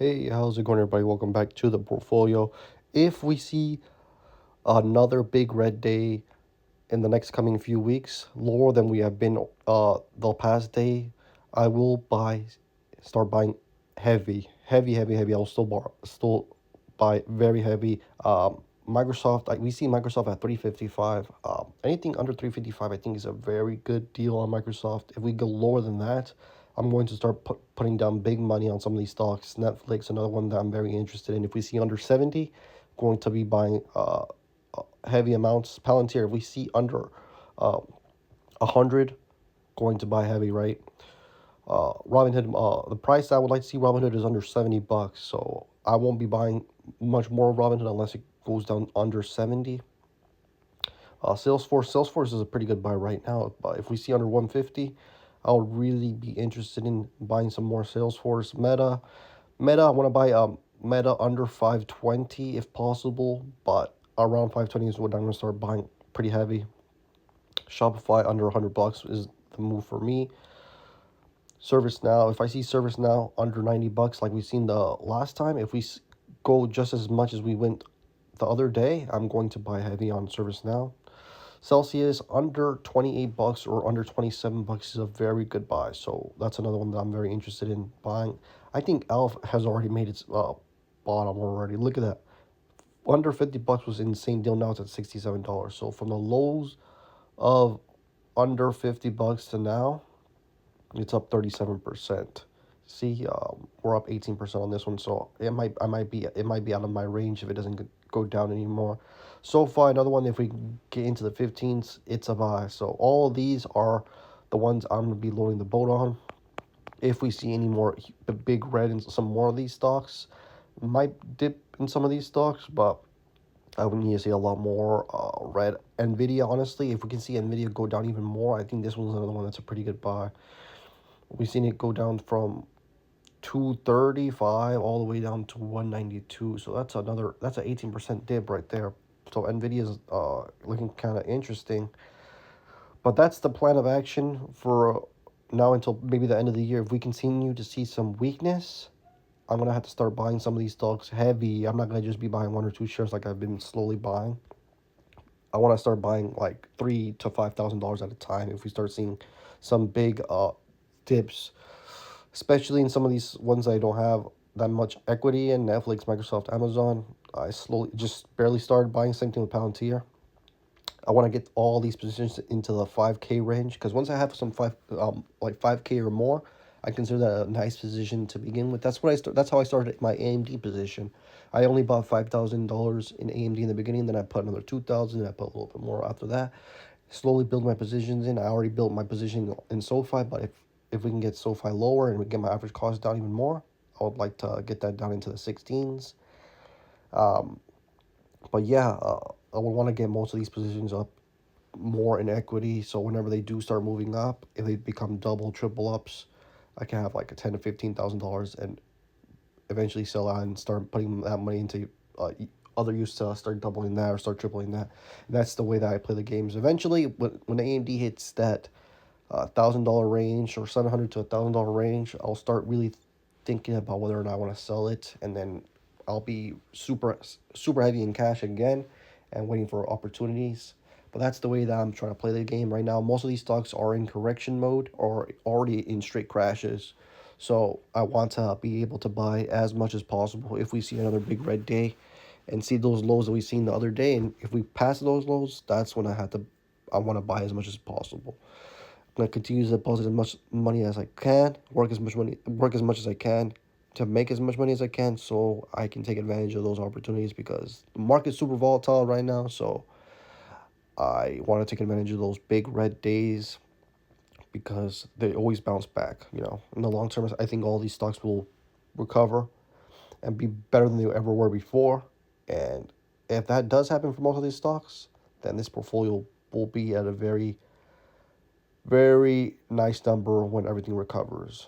Hey, how's it going, everybody? Welcome back to the portfolio. If we see another big red day in the next coming few weeks, lower than we have been the past day, I will start buying heavy. I'll still buy very heavy. Microsoft, we see Microsoft at 355. Anything under 355, I think is a very good deal on Microsoft. If we go lower than that, I'm going to start putting down big money on some of these stocks. Netflix, another one that I'm very interested in. If we see under 70, going to be buying heavy amounts. Palantir, if we see under 100, going to buy heavy, right? Robinhood, the price I would like to see Robinhood is under $70, so I won't be buying much more of Robinhood unless it goes down under 70. Salesforce is a pretty good buy right now, but if we see under 150, I'll really be interested in buying some more Salesforce. Meta, I want to buy Meta under 520 if possible, but around 520 is what I'm gonna start buying pretty heavy. Shopify under $100 is the move for me. ServiceNow, if I see ServiceNow under $90, like we've seen the last time, if we go just as much as we went the other day, I'm going to buy heavy on ServiceNow. Celsius under $28 or under $27 is a very good buy. So that's another one that I'm very interested in buying. I think Elf has already made its bottom already. Look at that. Under $50 was an insane deal. Now it's at $67. So from the lows of under $50 to now, it's up 37%. See, we're up 18% on this one, so it might be out of my range if it doesn't go down anymore. So far, another one, if we get into the 15s, it's a buy. So all of these are the ones I'm gonna be loading the boat on. If we see any more big red in some more of these stocks, might dip in some of these stocks, but I would need to see a lot more red. Nvidia, honestly, if we can see Nvidia go down even more, I think this one's another one that's a pretty good buy. We've seen it go down from 235 all the way down to 192. So that's an 18% dip right there. So Nvidia is looking kind of interesting. But that's the plan of action for now until maybe the end of the year. If we continue to see some weakness, I'm gonna have to start buying some of these stocks heavy. I'm not gonna just be buying one or two shares like I've been slowly buying. I want to start buying like $3,000 to $5,000 at a time. If we start seeing some big dips, especially in some of these ones I don't have that much equity in, Netflix, Microsoft, Amazon. I slowly just barely started buying. Same thing with Palantir. I want to get all these positions into the 5K range because once I have some 5K or more, I consider that a nice position to begin with. That's how I started my AMD position. I only bought $5,000 in AMD in the beginning, then I put another 2,000, and I put a little bit more after that. Slowly build my positions in. I already built my position in SoFi, but if we can get SoFi lower and we get my average cost down even more, I would like to get that down into the 16s. But yeah, I would want to get most of these positions up more in equity. So whenever they do start moving up, if they become double, triple ups, I can have like a $10,000 to $15,000 and eventually sell out and start putting that money into other use to start doubling that or start tripling that. And that's the way that I play the games. Eventually, when AMD hits that $1,000 range or $700 to $1,000 range, I'll start really thinking about whether or not I want to sell it, and then I'll be super heavy in cash again, and waiting for opportunities. But that's the way that I'm trying to play the game right now. Most of these stocks are in correction mode or already in straight crashes. So I want to be able to buy as much as possible if we see another big red day and see those lows that we've seen the other day. And if we pass those lows, that's when I want to buy as much as possible. I'm gonna continue to deposit as much money as I can, work as much as I can to make as much money as I can, so I can take advantage of those opportunities because the market's super volatile right now. So I want to take advantage of those big red days because they always bounce back. In the long term, I think all these stocks will recover and be better than they ever were before. And if that does happen for most of these stocks, then this portfolio will be at a very, very nice number when everything recovers.